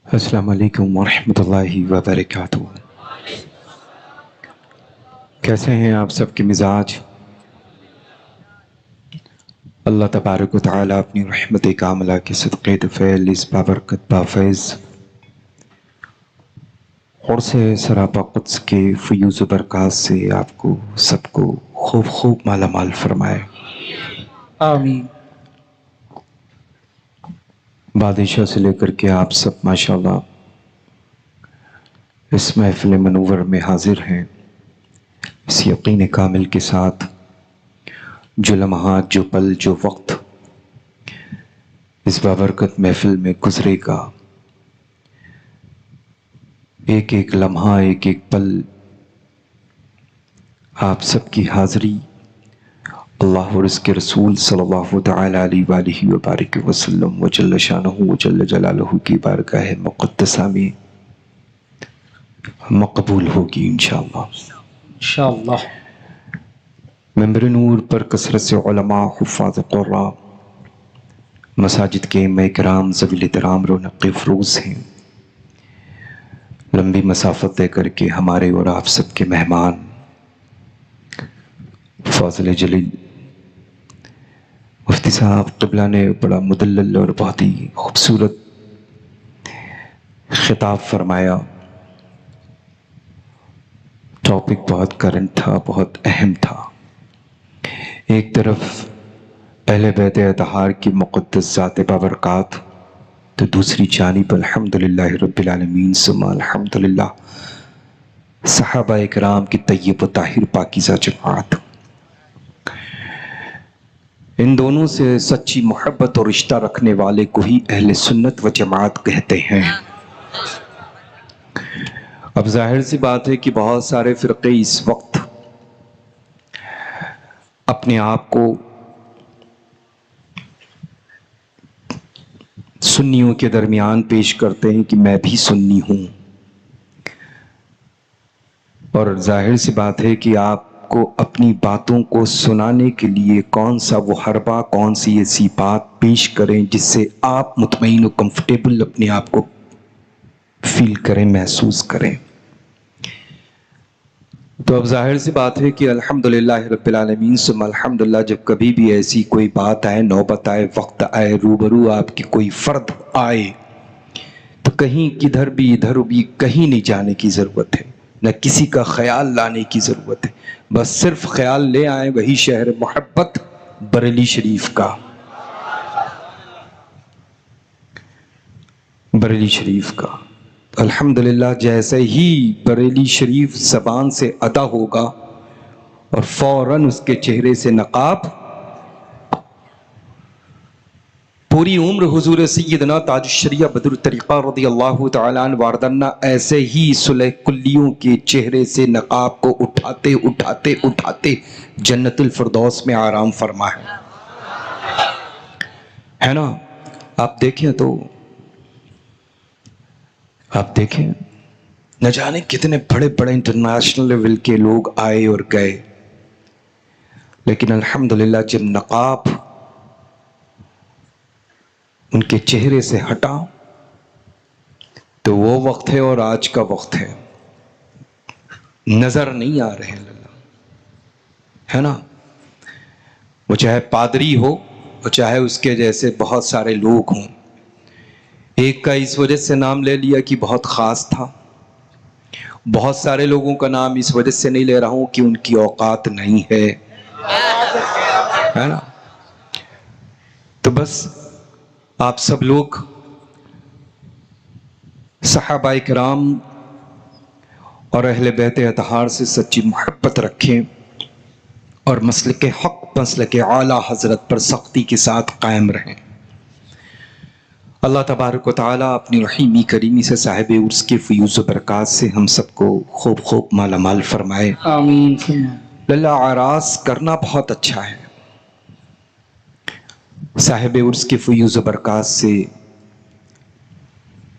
السلام علیکم ورحمۃ اللہ وبرکاتہ۔ کیسے ہیں آپ سب کے مزاج؟ اللہ تبارک و تعالیٰ اپنی رحمت کاملہ کے صدقے طفیل اس بابرکت بافیض اور سے سراپا قدس کے فیوز و برکات سے آپ کو سب کو خوب مالا مال فرمائے، آمین۔ بادشاہ سے لے کر کے آپ سب ماشاءاللہ اس محفل منور میں حاضر ہیں، اس یقین کامل کے ساتھ جو لمحات، جو پل، جو وقت اس بابرکت محفل میں گزرے گا، ایک ایک لمحہ، ایک ایک پل، آپ سب کی حاضری اللہ اور اس کے رسول صلی اللہ تعالی علیہ وآلہ وبارک وسلم وجل شانہ وجل جلالہ کی بارگاہ مقدسہ میں مقبول ہوگی انشاءاللہ۔ انشاءاللہ۔ ممبر نور پر کثرت سے علماء، حفاظ قراء، مساجد کے ائمہ کرام، ذوی الاحترام رونق افروز ہیں، لمبی مسافت طے کر کے ہمارے اور آپ سب کے مہمان فاضل جلیل مفتی صاحب قبلہ نے بڑا مدلل اور بہت ہی خوبصورت خطاب فرمایا۔ ٹاپک بہت کرنٹ تھا، بہت اہم تھا۔ ایک طرف اہل بیت اطہار کی مقدس ذات بابرکات، تو دوسری جانب الحمدللہ رب العالمین ثم الحمدللہ صحابہ اکرام کی طیب و طاہر پاکیزہ جماعت۔ ان دونوں سے سچی محبت اور رشتہ رکھنے والے کو ہی اہل سنت و جماعت کہتے ہیں۔ اب ظاہر سی بات ہے کہ بہت سارے فرقے اس وقت اپنے آپ کو سنیوں کے درمیان پیش کرتے ہیں کہ میں بھی سنی ہوں، اور ظاہر سی بات ہے کہ آپ کو اپنی باتوں کو سنانے کے لیے کون سا وہ حربہ، کون سی ایسی بات پیش کریں جس سے آپ مطمئن و کمفرٹیبل اپنے آپ کو فیل کریں، محسوس کریں۔ تو اب ظاہر سی بات ہے کہ الحمدللہ رب العالمین ثم الحمدللہ جب کبھی بھی ایسی کوئی بات آئے، نوبت آئے، وقت آئے، روبرو آپ کی کوئی فرد آئے، تو کہیں کدھر بھی ادھر بھی کہیں نہیں جانے کی ضرورت ہے، نہ کسی کا خیال لانے کی ضرورت ہے، بس صرف خیال لے آئیں وہی شہر محبت بریلی شریف کا، بریلی شریف کا۔ الحمدللہ جیسے ہی بریلی شریف زبان سے ادا ہوگا اور فوراً اس کے چہرے سے نقاب، پوری عمر حضور سیدنا تاج الشریعہ بدر الطریقہ رضی اللہ تعالیٰ عنہ واردنہ ایسے ہی صلح کلیوں کے چہرے سے نقاب کو اٹھاتے اٹھاتے اٹھاتے جنت الفردوس میں آرام فرما ہے نا؟ آپ دیکھیں تو آپ دیکھیں نہ جانے کتنے بڑے بڑے انٹرنیشنل لیول کے لوگ آئے اور گئے، لیکن الحمدللہ جب نقاب ان کے چہرے سے ہٹا تو وہ وقت ہے اور آج کا وقت ہے، نظر نہیں آ رہے اللہ، ہے نا؟ وہ چاہے پادری ہو، وہ چاہے اس کے جیسے بہت سارے لوگ ہوں۔ ایک کا اس وجہ سے نام لے لیا کہ بہت خاص تھا، بہت سارے لوگوں کا نام اس وجہ سے نہیں لے رہا ہوں کہ ان کی اوقات نہیں ہے نا؟ تو بس آپ سب لوگ صحابہ کرام اور اہل بیت اطہار سے سچی محبت رکھیں اور مسلک حق، مسلک اعلیٰ حضرت پر سختی کے ساتھ قائم رہیں۔ اللہ تبارک و تعالیٰ اپنی رحیمی کریمی سے صاحب عرص کے فیوز و برکات سے ہم سب کو خوب مالا مال فرمائے۔ آمین۔ للہ آراز کرنا بہت اچھا ہے، صاحب عرص کے فیوز و برکات سے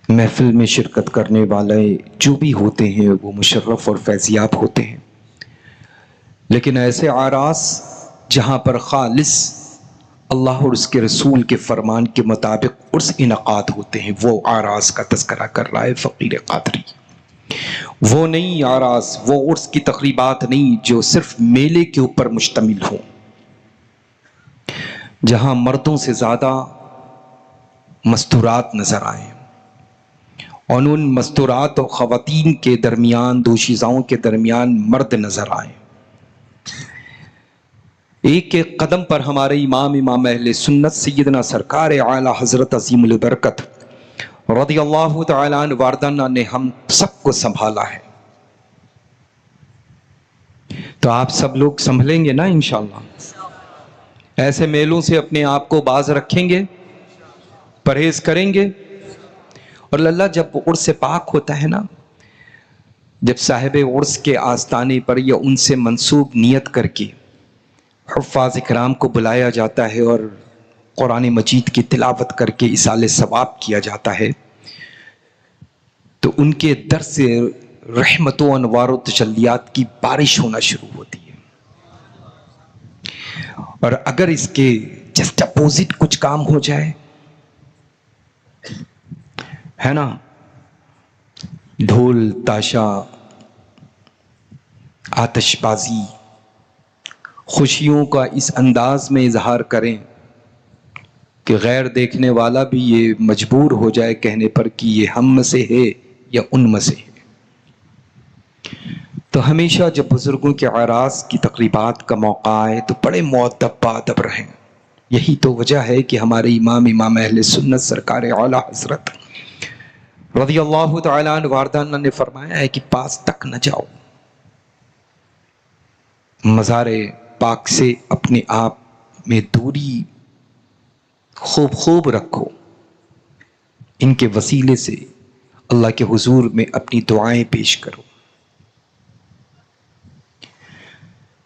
محفل میں شرکت کرنے والے جو بھی ہوتے ہیں وہ مشرف اور فیضیاب ہوتے ہیں، لیکن ایسے آراز جہاں پر خالص اللہ اور اس کے رسول کے فرمان کے مطابق عرس انعقاد ہوتے ہیں، وہ آراس کا تذکرہ کر رہا ہے فقیر قادری۔ وہ نہیں آراس، وہ عرس کی تقریبات نہیں جو صرف میلے کے اوپر مشتمل ہوں، جہاں مردوں سے زیادہ مستورات نظر آئیں، اور ان مستورات اور خواتین کے درمیان، دوشیزاؤں کے درمیان مرد نظر آئیں۔ ایک ایک قدم پر ہمارے امام اہل سنت سیدنا سرکار اعلیٰ حضرت عظیم البرکت رضی اللہ تعالیٰ عنہ واردانہ نے ہم سب کو سنبھالا ہے۔ تو آپ سب لوگ سنبھلیں گے نا انشاءاللہ؟ ایسے میلوں سے اپنے آپ کو باز رکھیں گے، پرہیز کریں گے؟ اور اللہ جب عرس پاک ہوتا ہے نا، جب صاحب عرس کے آستانے پر یا ان سے منسوب نیت کر کے حفاظ اکرام کو بلایا جاتا ہے اور قرآن مجید کی تلاوت کر کے ایصال ثواب کیا جاتا ہے، تو ان کے در سے رحمت و انوار و تجلیات کی بارش ہونا شروع ہوتی ہے۔ اور اگر اس کے جسٹ اپوزٹ کچھ کام ہو جائے، ہے نا، ڈھول تاشا، آتش بازی، خوشیوں کا اس انداز میں اظہار کریں کہ غیر دیکھنے والا بھی یہ مجبور ہو جائے کہنے پر کہ یہ ہم میں سے ہے یا ان میں سے ہے۔ تو ہمیشہ جب بزرگوں کے اعراس کی تقریبات کا موقع آئے تو بڑے مؤدب بادب رہیں۔ یہی تو وجہ ہے کہ ہمارے امام اہل سنت سرکار اعلیٰ حضرت رضی اللہ تعالیٰ عنہ واردانہ نے فرمایا ہے کہ پاس تک نہ جاؤ، مزار پاک سے اپنے آپ میں دوری خوب رکھو، ان کے وسیلے سے اللہ کے حضور میں اپنی دعائیں پیش کرو۔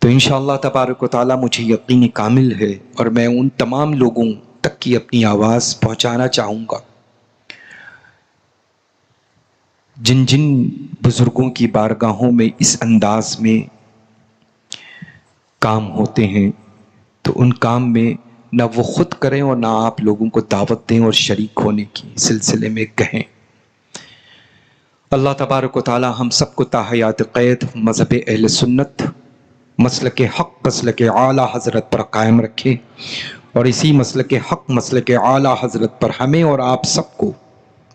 تو انشاءاللہ تبارک و تعالیٰ مجھے یقین کامل ہے، اور میں ان تمام لوگوں تک کی اپنی آواز پہنچانا چاہوں گا جن جن بزرگوں کی بارگاہوں میں اس انداز میں کام ہوتے ہیں، تو ان کام میں نہ وہ خود کریں اور نہ آپ لوگوں کو دعوت دیں اور شریک ہونے کی سلسلے میں کہیں۔ اللہ تبارک و تعالی ہم سب کو تا حیات قید مذہب اہل سنت، مسلک حق، مسلک اعلیٰ حضرت پر قائم رکھے، اور اسی مسلک حق، مسلک اعلیٰ حضرت پر ہمیں اور آپ سب کو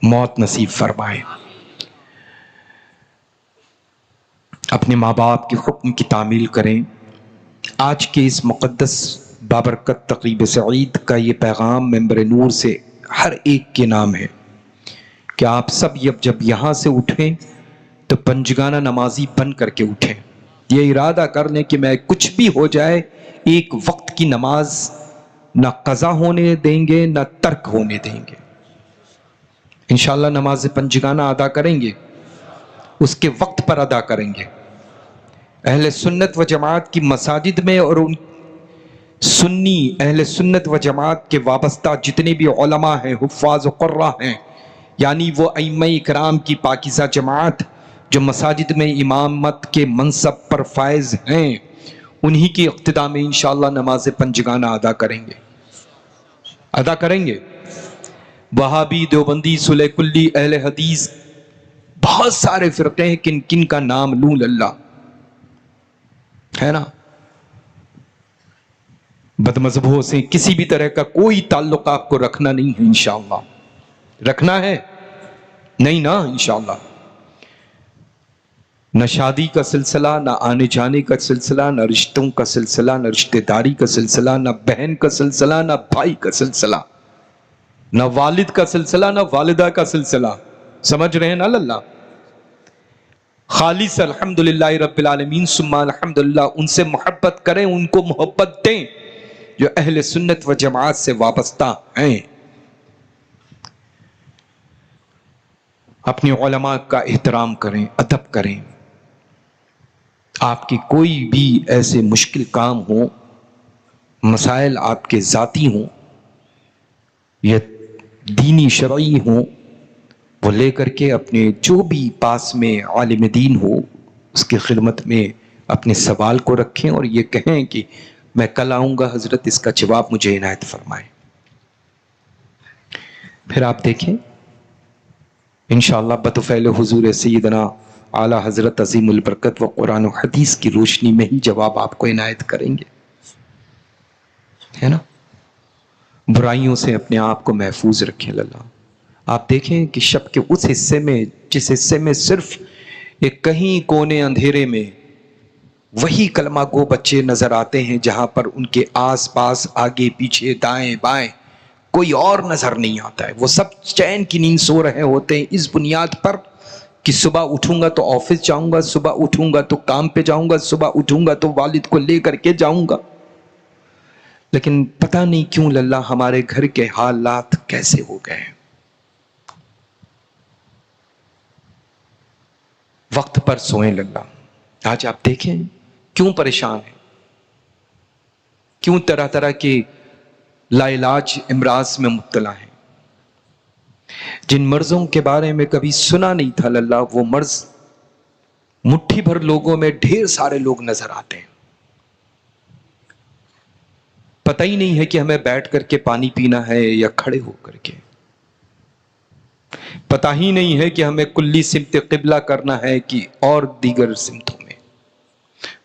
موت نصیب فرمائے۔ اپنے ماں باپ کے حکم کی تعمیل کریں۔ آج کے اس مقدس بابرکت تقریب سعید کا یہ پیغام ممبر نور سے ہر ایک کے نام ہے کہ آپ سب جب یہاں سے اٹھیں تو پنجگانہ نمازی بن کر کے اٹھیں، یہ ارادہ کر لیں کہ میں کچھ بھی ہو جائے ایک وقت کی نماز نہ قضا ہونے دیں گے نہ ترک ہونے دیں گے۔ انشاءاللہ نماز پنجگانہ ادا کریں گے، اس کے وقت پر ادا کریں گے۔ اہل سنت و جماعت کی مساجد میں اور ان سنی اہل سنت و جماعت کے وابستہ جتنے بھی علماء ہیں، حفاظ و قراء ہیں، یعنی وہ ائمہ اکرام کی پاکیزہ جماعت جو مساجد میں امامت کے منصب پر فائز ہیں، انہی کی اقتداء میں انشاءاللہ نماز پنجگانہ ادا کریں گے۔ وہابی، دیوبندی، سلح کلی، اہل حدیث، بہت سارے فرقے ہیں، کن کن کا نام لوں اللہ، ہے نا۔ بد مذہبوں سے کسی بھی طرح کا کوئی تعلق آپ کو رکھنا نہیں ہے، انشاءاللہ رکھنا ہے نہیں نا، انشاءاللہ نہ شادی کا سلسلہ، نہ آنے جانے کا سلسلہ، نہ رشتوں کا سلسلہ، نہ رشتہ داری کا سلسلہ، نہ بہن کا سلسلہ، نہ بھائی کا سلسلہ، نہ والد کا سلسلہ، نہ والدہ کا سلسلہ، سمجھ رہے ہیں نا اللہ۔ خالص الحمدللہ رب العالمین ثم الحمدللہ، ان سے محبت کریں، ان کو محبت دیں جو اہل سنت و جماعت سے وابستہ ہیں۔ اپنے علماء کا احترام کریں، ادب کریں۔ آپ کی کوئی بھی ایسے مشکل کام ہو، مسائل آپ کے ذاتی ہوں یا دینی شرعی ہوں، وہ لے کر کے اپنے جو بھی پاس میں عالم دین ہو اس کی خدمت میں اپنے سوال کو رکھیں، اور یہ کہیں کہ میں کل آؤں گا حضرت، اس کا جواب مجھے عنایت فرمائیں۔ پھر آپ دیکھیں انشاءاللہ بطفیل حضور سیدنا اعلی حضرت عظیم البرکت و قرآن و حدیث کی روشنی میں ہی جواب آپ کو عنایت کریں گے، ہے نا۔ برائیوں سے اپنے آپ کو محفوظ رکھیں اللہ۔ آپ دیکھیں کہ شب کے اس حصے میں، جس حصے میں صرف ایک کہیں کونے اندھیرے میں وہی کلمہ گو بچے نظر آتے ہیں، جہاں پر ان کے آس پاس آگے پیچھے دائیں بائیں کوئی اور نظر نہیں آتا ہے، وہ سب چین کی نیند سو رہے ہوتے ہیں، اس بنیاد پر کہ صبح اٹھوں گا تو آفس جاؤں گا، صبح اٹھوں گا تو کام پہ جاؤں گا، صبح اٹھوں گا تو والد کو لے کر کے جاؤں گا۔ لیکن پتہ نہیں کیوں اللہ ہمارے گھر کے حالات کیسے ہو گئے ہیں۔ وقت پر سوئیں اللہ۔ آج آپ دیکھیں کیوں پریشان ہیں، کیوں طرح طرح کے لا علاج امراض میں مبتلا ہیں۔ جن مرضوں کے بارے میں کبھی سنا نہیں تھا اللہ، وہ مرض مٹھی بھر لوگوں میں ڈھیر سارے لوگ نظر آتے ہیں۔ پتہ ہی نہیں ہے کہ ہمیں بیٹھ کر کے پانی پینا ہے یا کھڑے ہو کر کے، پتہ ہی نہیں ہے کہ ہمیں کلی سمت قبلہ کرنا ہے کہ اور دیگر سمتوں میں،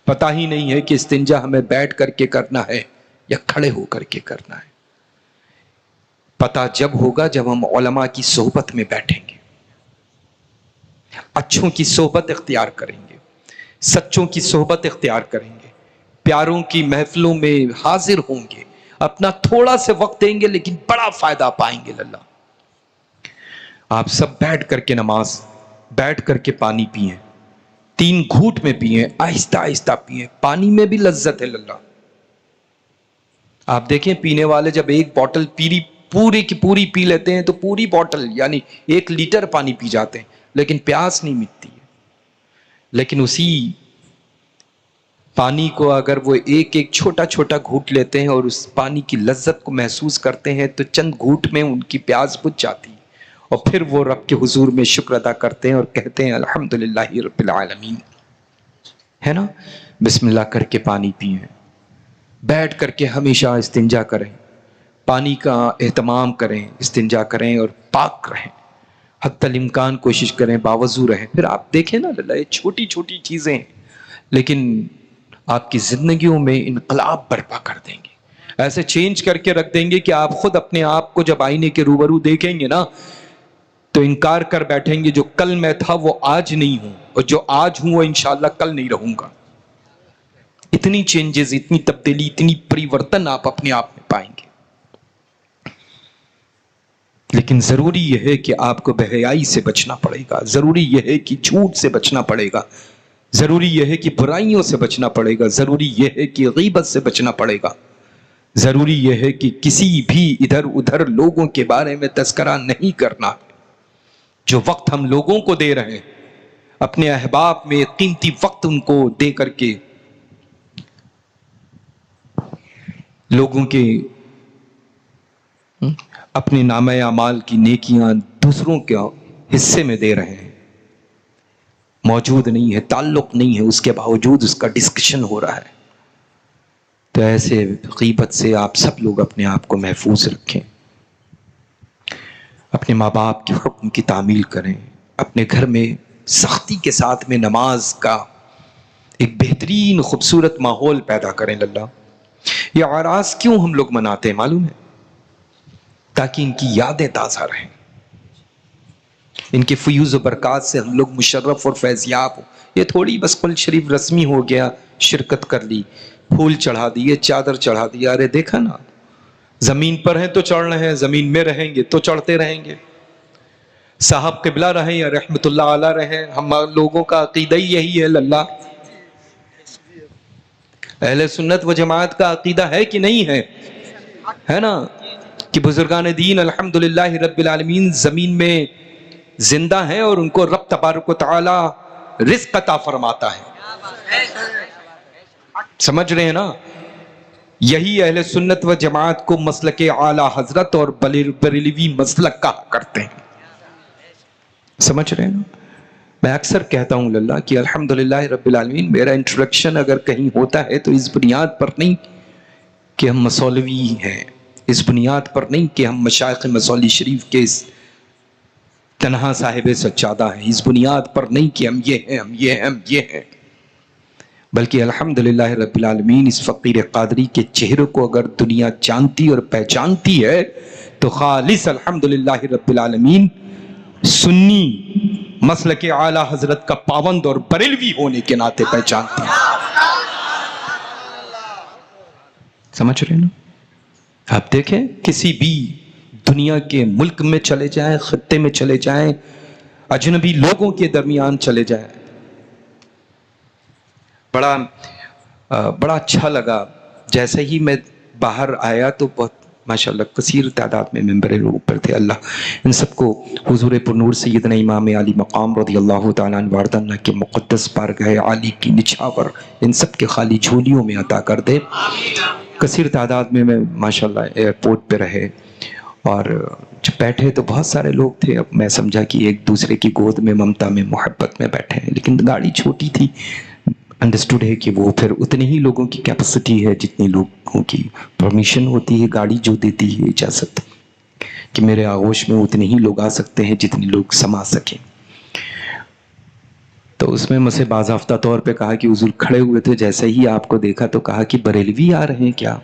پتہ ہی نہیں ہے کہ استنجا ہمیں بیٹھ کر کے کرنا ہے یا کھڑے ہو کر کے کرنا ہے۔ پتہ جب ہوگا جب ہم علماء کی صحبت میں بیٹھیں گے، اچھوں کی صحبت اختیار کریں گے، سچوں کی صحبت اختیار کریں گے، پیاروں کی محفلوں میں حاضر ہوں گے، اپنا تھوڑا سے وقت دیں گے لیکن بڑا فائدہ پائیں گے اللہ۔ آپ سب بیٹھ کر کے نماز، بیٹھ کر کے پانی پئیں، 3 گھونٹ میں پئیں، آہستہ آہستہ پئیں، پانی میں بھی لذت ہے اللہ۔ آپ دیکھیں پینے والے جب ایک بوٹل پوری کی پوری پی لیتے ہیں تو پوری بوٹل یعنی 1 لیٹر پانی پی جاتے ہیں، لیکن پیاس نہیں مٹتی ہے۔ لیکن اسی پانی کو اگر وہ ایک ایک چھوٹا چھوٹا گھونٹ لیتے ہیں اور اس پانی کی لذت کو محسوس کرتے ہیں تو چند گھونٹ میں ان کی پیاس بجھ جاتی ہے، اور پھر وہ رب کے حضور میں شکر ادا کرتے ہیں اور کہتے ہیں الحمدللہ رب العالمین، ہے نا۔ بسم اللہ کر کے پانی پئیں، بیٹھ کر کے ہمیشہ استنجا کریں، پانی کا اہتمام کریں، استنجا کریں اور پاک رہیں، حتی الامکان کوشش کریں باوضو رہیں۔ پھر آپ دیکھیں نا اللہ، یہ چھوٹی چھوٹی چیزیں ہیں لیکن آپ کی زندگیوں میں انقلاب برپا کر دیں گے، ایسے چینج کر کے رکھ دیں گے کہ آپ خود اپنے آپ کو جب آئینے کے روبرو دیکھیں گے نا تو انکار کر بیٹھیں گے جو کل میں تھا وہ آج نہیں ہوں، اور جو آج ہوں وہ انشاءاللہ کل نہیں رہوں گا۔ اتنی چینجز، اتنی تبدیلی، اتنی پریورتن آپ اپنے آپ میں پائیں گے۔ لیکن ضروری یہ ہے کہ آپ کو بے حیائی سے بچنا پڑے گا، ضروری یہ ہے کہ جھوٹ سے بچنا پڑے گا، ضروری یہ ہے کہ برائیوں سے بچنا پڑے گا، ضروری یہ ہے کہ غیبت سے بچنا پڑے گا، ضروری یہ ہے کہ کسی بھی ادھر ادھر لوگوں کے بارے میں تذکرہ نہیں کرنا۔ جو وقت ہم لوگوں کو دے رہے ہیں، اپنے احباب میں قیمتی وقت ان کو دے کر کے لوگوں کے اپنے نامہ اعمال کی نیکیاں دوسروں کے حصے میں دے رہے ہیں، موجود نہیں ہے، تعلق نہیں ہے، اس کے باوجود اس کا ڈسکشن ہو رہا ہے۔ تو ایسے غیبت سے آپ سب لوگ اپنے آپ کو محفوظ رکھیں، اپنے ماں باپ کے حکم کی تعمیل کریں، اپنے گھر میں سختی کے ساتھ میں نماز کا ایک بہترین خوبصورت ماحول پیدا کریں اللہ۔ یہ اعراس کیوں ہم لوگ مناتے ہیں معلوم ہے؟ تاکہ ان کی یادیں تازہ رہیں، ان کے فیوز و برکات سے ہم لوگ مشرف اور فیضیاب ہو۔ یہ تھوڑی بس قل شریف رسمی ہو گیا، شرکت کر لی، پھول چڑھا دیے، چادر چڑھا دیا، ارے دیکھا نا زمین پر ہیں تو چڑھ رہے ہیں، زمین میں رہیں گے تو چڑھتے رہیں گے، صاحب قبلہ رہیں یا رحمت اللہ علیہ رہیں، ہم لوگوں کا عقیدہ ہی یہی ہے اللہ۔ اہل سنت و جماعت کا عقیدہ ہے کہ نہیں ہے؟ ہے نا کہ بزرگان دین الحمدللہ رب العالمین زمین میں زندہ ہیں اور ان کو رب تبارک و تعالی رزق عطا فرماتا ہے، سمجھ رہے ہیں نا؟ یہی اہل سنت و جماعت کو مسلک اعلی حضرت اور بریلوی مسلک کہا کرتے ہیں، سمجھ رہے ہیں نا؟ میں اکثر کہتا ہوں اللہ کہ الحمدللہ رب العالمین، میرا انٹروڈکشن اگر کہیں ہوتا ہے تو اس بنیاد پر نہیں کہ ہم مصولوی ہیں، اس بنیاد پر نہیں کہ ہم مشائخ مصولی شریف کے تنہا صاحب سجادہ ہیں، اس بنیاد پر نہیں کہ ہم یہ ہیں، ہم یہ ہیں، ہم یہ ہیں، بلکہ الحمدللہ رب العالمین اس فقیر قادری کے چہرے کو اگر دنیا جانتی اور پہچانتی ہے تو خالص الحمدللہ رب العالمین سنی مسلک اعلی حضرت کا پابند اور بریلوی ہونے کے ناطے پہچانتی ہے۔ سمجھ رہے نا؟ آپ دیکھیں کسی بھی دنیا کے ملک میں چلے جائیں، خطے میں چلے جائیں، اجنبی لوگوں کے درمیان چلے جائیں، بڑا اچھا لگا۔ جیسے ہی میں باہر آیا تو بہت ماشاءاللہ کثیر تعداد میں ممبر لوگ پر تھے۔ اللہ ان سب کو حضور پرنور سیدنا امام علی مقام رضی اللہ تعالیٰ عنہ واردن کے مقدس بارگاہ عالی کی نچھاور ان سب کے خالی جھولیوں میں عطا کر دے۔ کثیر تعداد میں ماشاءاللہ ایئرپورٹ پہ رہے اور جب بیٹھے تو بہت سارے لوگ تھے۔ اب میں سمجھا کہ ایک دوسرے کی گود میں ممتا میں محبت میں بیٹھے ہیں، لیکن گاڑی چھوٹی تھی، انڈرسٹوڈ ہے کہ وہ پھر اتنے ہی لوگوں کی کیپیسٹی ہے جتنی لوگوں کی پرمیشن ہوتی ہے، گاڑی جو دیتی ہے اجازت کہ میرے آغوش میں اتنے ہی لوگ آ سکتے ہیں جتنے لوگ سما سکیں۔ تو اس میں مجھ سے باضابطہ طور پہ کہا کہ حضور کھڑے ہوئے تھے، جیسے ہی آپ کو دیکھا تو کہا کہ بریلوی آ رہے ہیں کیا؟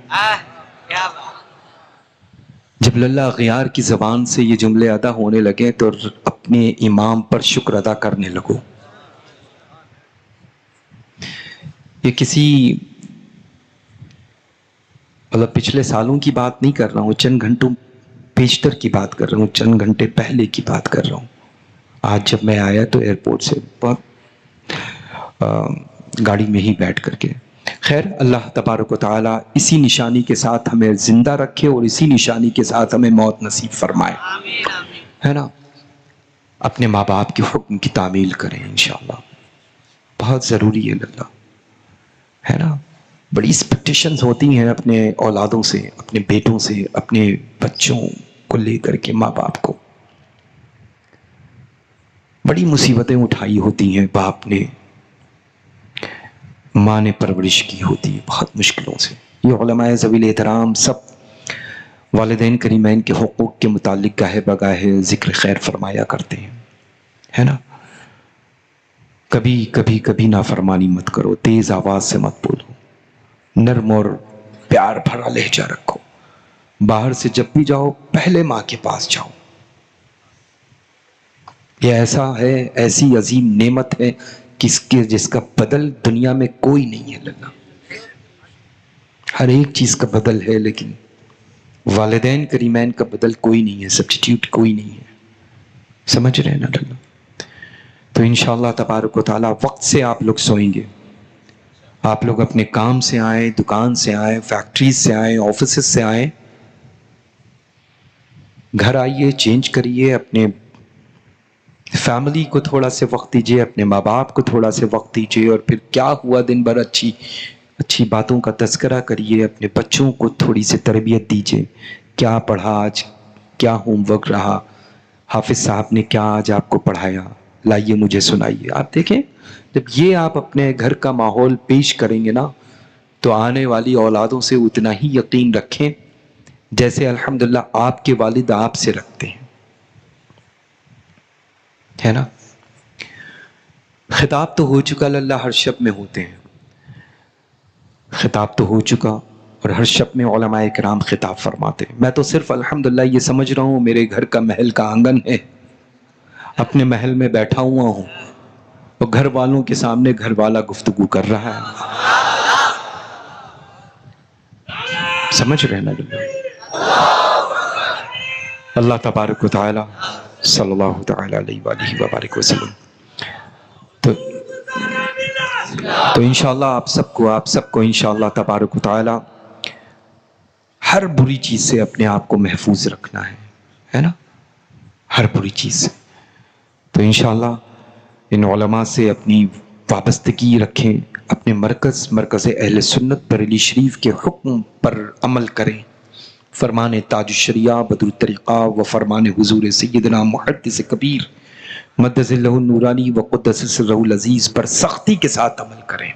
جب للہ غیار کی زبان سے یہ جملے ادا ہونے لگے تو اپنے امام پر شکر ادا کرنے لگو۔ یہ کسی مطلب پچھلے سالوں کی بات نہیں کر رہا ہوں، چند گھنٹوں پیشتر کی بات کر رہا ہوں، چند گھنٹے پہلے کی بات کر رہا ہوں۔ آج جب میں آیا تو ایئرپورٹ سے بہت گاڑی میں ہی بیٹھ کر کے، خیر اللہ تبارک و تعالیٰ اسی نشانی کے ساتھ ہمیں زندہ رکھے اور اسی نشانی کے ساتھ ہمیں موت نصیب فرمائے، ہے نا؟ اپنے ماں باپ کے حکم کی تعمیل کریں انشاءاللہ، بہت ضروری ہے اللہ، ہے نا؟ بڑی ایکسپیکٹیشنز ہوتی ہیں اپنے اولادوں سے، اپنے بیٹوں سے، اپنے بچوں کو لے کر کے، ماں باپ کو بڑی مصیبتیں اٹھائی ہوتی ہیں، باپ نے ماں نے پرورش کی ہوتی ہے بہت مشکلوں سے۔ یہ علماء ذوی الاحترام سب والدین کریمین کے حقوق کے متعلق گاہے بگاہے ذکر خیر فرمایا کرتے ہیں، ہے نا؟ کبھی نافرمانی مت کرو، تیز آواز سے مت بولو، نرم اور پیار بھرا لہجہ رکھو، باہر سے جب بھی جاؤ پہلے ماں کے پاس جاؤ۔ یہ ایسا ہے، ایسی عظیم نعمت ہے جس کا بدل دنیا میں کوئی نہیں ہے اللہ۔ ہر ایک چیز کا بدل ہے لیکن والدین کریمین کا بدل کوئی نہیں ہے، سبسٹیٹیوٹ کوئی نہیں ہے، سمجھ رہے ہیں نا اللہ؟ تو انشاءاللہ تبارک و تعالیٰ وقت سے آپ لوگ سوئیں گے، آپ لوگ اپنے کام سے آئیں، دکان سے آئیں، فیکٹریز سے آئیں، آفیسز سے آئیں، گھر آئیے، چینج کریے، اپنے فیملی کو تھوڑا سے وقت دیجیے، اپنے ماں باپ کو تھوڑا سے وقت دیجیے، اور پھر کیا ہوا دن بھر اچھی باتوں کا تذکرہ کریے، اپنے بچوں کو تھوڑی سی تربیت دیجیے، کیا پڑھا آج، کیا ہوم ورک رہا، حافظ صاحب نے کیا آج آپ کو پڑھایا، لائیے مجھے سنائیے۔ آپ دیکھیں جب یہ آپ اپنے گھر کا ماحول پیش کریں گے نا تو آنے والی اولادوں سے اتنا ہی یقین رکھیں جیسے الحمدللہ آپ کے والد آپ سے رکھتے ہیں، ہے نا؟ خطاب تو ہو چکا، اللہ ہر شب میں ہوتے ہیں، خطاب تو ہو چکا اور ہر شب میں علماء کرام خطاب فرماتے ہیں۔ میں تو صرف الحمدللہ یہ سمجھ رہا ہوں میرے گھر کا محل کا آنگن ہے، اپنے محل میں بیٹھا ہوا ہوں اور گھر والوں کے سامنے گھر والا گفتگو کر رہا ہے، سمجھ رہے نا؟ اللہ تبارک و تعالی صلی اللہ تعالی علیہ وآلہ وبارک وسلم۔ تو انشاءاللہ آپ سب کو انشاءاللہ تبارک و تعالی ہر بری چیز سے اپنے آپ کو محفوظ رکھنا ہے نا؟ ہر بری چیز سے۔ تو انشاءاللہ ان علماء سے اپنی وابستگی رکھیں، اپنے مرکز اہل سنت بریلی شریف کے حکم پر عمل کریں، فرمان تاج الشریعہ بدر الطریقہ و فرمان حضور سیدنا محدث کبیر مدظ اللہ النورانی و قدس سرہ العزیز پر سختی کے ساتھ عمل کریں۔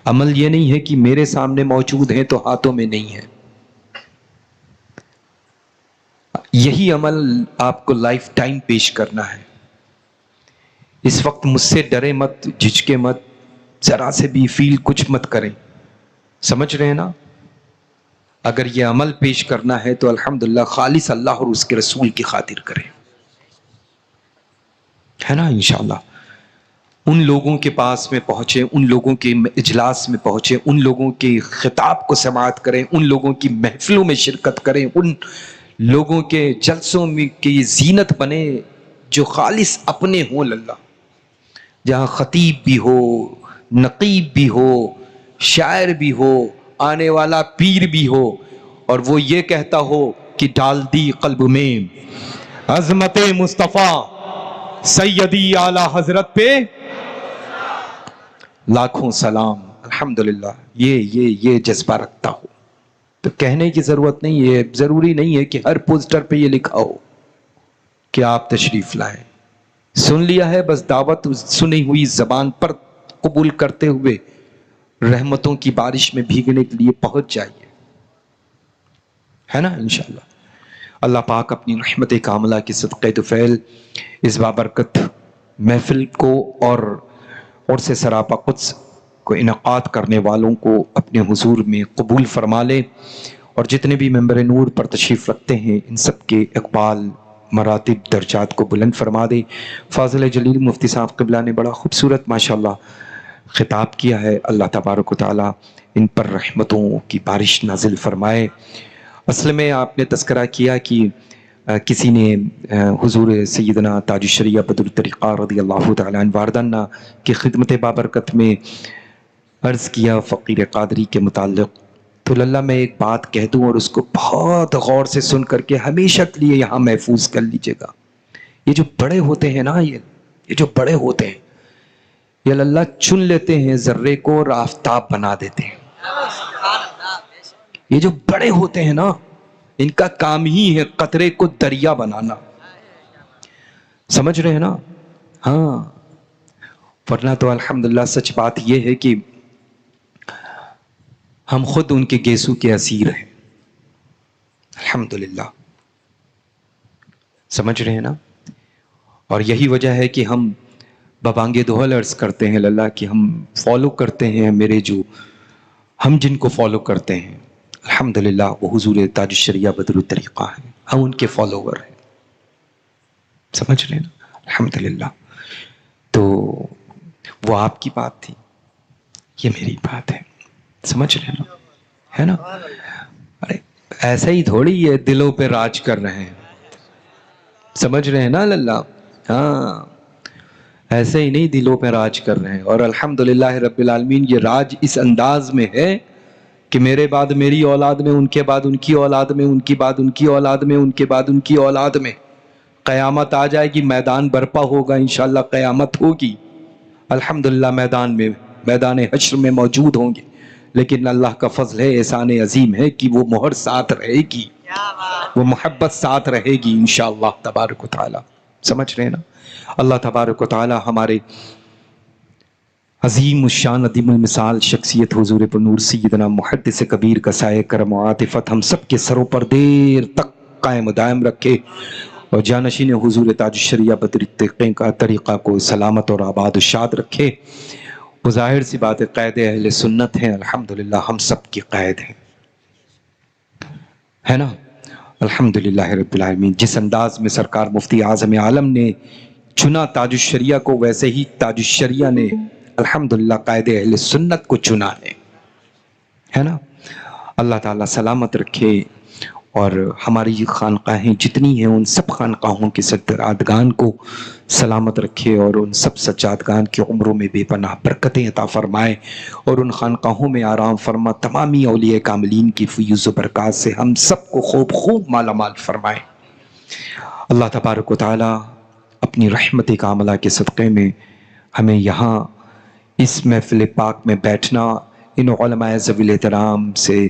عمل یہ نہیں ہے کہ میرے سامنے موجود ہیں تو ہاتھوں میں نہیں ہے. یہی عمل آپ کو لائف ٹائم پیش کرنا ہے. اس وقت مجھ سے ڈرے مت، جھجکے مت، ذرا سے بھی فیل کچھ مت کریں. سمجھ رہے ہیں نا؟ اگر یہ عمل پیش کرنا ہے تو الحمدللہ خالص اللہ اور اس کے رسول کی خاطر کریں، ہے نا؟ انشاءاللہ ان لوگوں کے پاس میں پہنچے، ان لوگوں کے اجلاس میں پہنچے، ان لوگوں کے خطاب کو سماعت کریں، ان لوگوں کی محفلوں میں شرکت کریں، ان لوگوں کے جلسوں میں کی زینت بنے جو خالص اپنے ہوں اللہ، جہاں خطیب بھی ہو، نقیب بھی ہو، شاعر بھی ہو، آنے والا پیر بھی ہو، اور وہ یہ کہتا ہو کہ ڈال دی قلب میں عظمت مصطفیٰ سیدی اعلی حضرت پہ لاکھوں سلام. الحمدللہ یہ جذبہ رکھتا ہو تو کہنے کی ضرورت نہیں ہے. ضروری نہیں ہے کہ ہر پوسٹر پہ یہ لکھا ہو کہ آپ تشریف لائیں. سن لیا ہے بس، دعوت سنی ہوئی زبان پر قبول کرتے ہوئے رحمتوں کی بارش میں بھیگنے کے لیے پہنچ جائیے، ہے نا؟ انشاءاللہ اللہ پاک اپنی رحمت کاملہ کے صدقے طفیل اس بابرکت محفل کو اور سے سراپا قدس کو انعقاد کرنے والوں کو اپنے حضور میں قبول فرما لے، اور جتنے بھی ممبر نور پر تشریف رکھتے ہیں ان سب کے اقبال مراتب درجات کو بلند فرما دے. فاضل جلیل مفتی صاحب قبلہ نے بڑا خوبصورت ماشاءاللہ خطاب کیا ہے. اللہ تبارک و تعالی ان پر رحمتوں کی بارش نازل فرمائے. اصل میں آپ نے تذکرہ کیا کہ کسی نے حضور سیدنا تاج الشریعہ بدر الطریقہ رضی اللہ تعالیٰ عنہ واردانہ کی خدمت بابرکت میں عرض کیا فقیر قادری کے متعلق. تو اللہ میں ایک بات کہہ دوں اور اس کو بہت غور سے سن کر کے ہمیشہ کے لیے یہاں محفوظ کر لیجئے گا. یہ جو بڑے ہوتے ہیں نا، یہ جو بڑے ہوتے ہیں، یہ اللہ چن لیتے ہیں ذرے کو اور آفتاب بنا دیتے ہیں. یہ جو بڑے ہوتے ہیں نا، ان کا کام ہی ہے قطرے کو دریا بنانا. سمجھ رہے ہیں نا؟ ہاں، ورنہ تو الحمدللہ سچ بات یہ ہے کہ ہم خود ان کے گیسو کے اسیر ہیں. الحمدللہ سمجھ رہے ہیں نا؟ اور یہی وجہ ہے کہ ہم ببانگے دوہل عرض کرتے ہیں اللہ کہ ہم فالو کرتے ہیں میرے جو ہم جن کو فالو کرتے ہیں الحمدللہ وہ حضور تاج الشریعہ بدر الطریقہ ہیں، ہم ان کے فالوور ہیں. سمجھ رہے ہیں نا؟ الحمدللہ. تو وہ آپ کی بات تھی، یہ میری بات ہے. سمجھ رہے ہیں نا؟ ہے نا؟ ارے ایسا ہی تھوڑی ہے دلوں پہ راج کر رہے ہیں. سمجھ رہے ہیں نا اللہ؟ ہاں، ایسے ہی نہیں دلوں پہ راج کر رہے ہیں. اور الحمدللہ رب العالمین یہ راج اس انداز میں ہے کہ میرے بعد میری اولاد میں، ان کے بعد ان کی اولاد میں، ان کی بعد ان کی اولاد میں، ان کے بعد ان کی اولاد میں قیامت آ جائے گی. میدان برپا ہوگا، انشاءاللہ قیامت ہوگی. الحمدللہ میدان حشر میں موجود ہوں گے. لیکن اللہ کا فضل ہے، احسان عظیم ہے کہ وہ مہر ساتھ رہے گی، وہ محبت ساتھ رہے گی انشاءاللہ تبارک و تعالی. سمجھ رہے ہیں نا؟ اللہ تبارک و تعالی ہمارے عظیم الشان عظیم المثال شخصیت حضور پر نور سیدنا محدث کبیر کا سایہ کرم و عاطفت ہم سب کے سروں پر دیر تک قائم و دائم رکھے، اور جانشین حضور تاج الشریعہ بدر الطریقہ طریقہ کو سلامت اور آباد و شاد رکھے. وہ ظاہر سی بات ہے قائد اہل سنت ہیں، الحمدللہ ہم سب کی قائد ہیں، ہے نا؟ الحمدللہ رب العالمین. جس انداز میں سرکار مفتی اعظم عالم نے چنا تاج الشریعہ کو، ویسے ہی تاج الشریعہ نے الحمدللہ قائد اہل سنت کو چنا ہے نا؟ اللہ تعالیٰ سلامت رکھے، اور ہماری خانقاہیں جتنی ہیں ان سب خانقاہوں کے سجادگان کو سلامت رکھے، اور ان سب سجادگان کی عمروں میں بے پناہ برکتیں عطا فرمائے، اور ان خانقاہوں میں آرام فرما تمامی اولیاء کاملین کی فیوز و برکات سے ہم سب کو خوب مالا مال فرمائے. اللہ تبارک و تعالی اپنی رحمت کاملہ کے صدقے میں ہمیں یہاں اس محفل پاک میں بیٹھنا، ان علماء ذوی الاحترام سے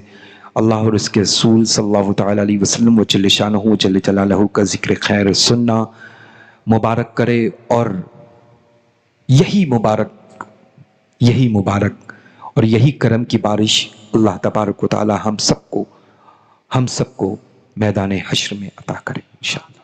اللہ اور اس کے رسول صلی اللہ تعالی علیہ وسلم و جل شانہ جل جلالہ کا ذکر خیر سننا مبارک کرے. اور یہی مبارک اور یہی کرم کی بارش اللہ تبارک و تعالی ہم سب کو میدان حشر میں عطا کرے انشاءاللہ.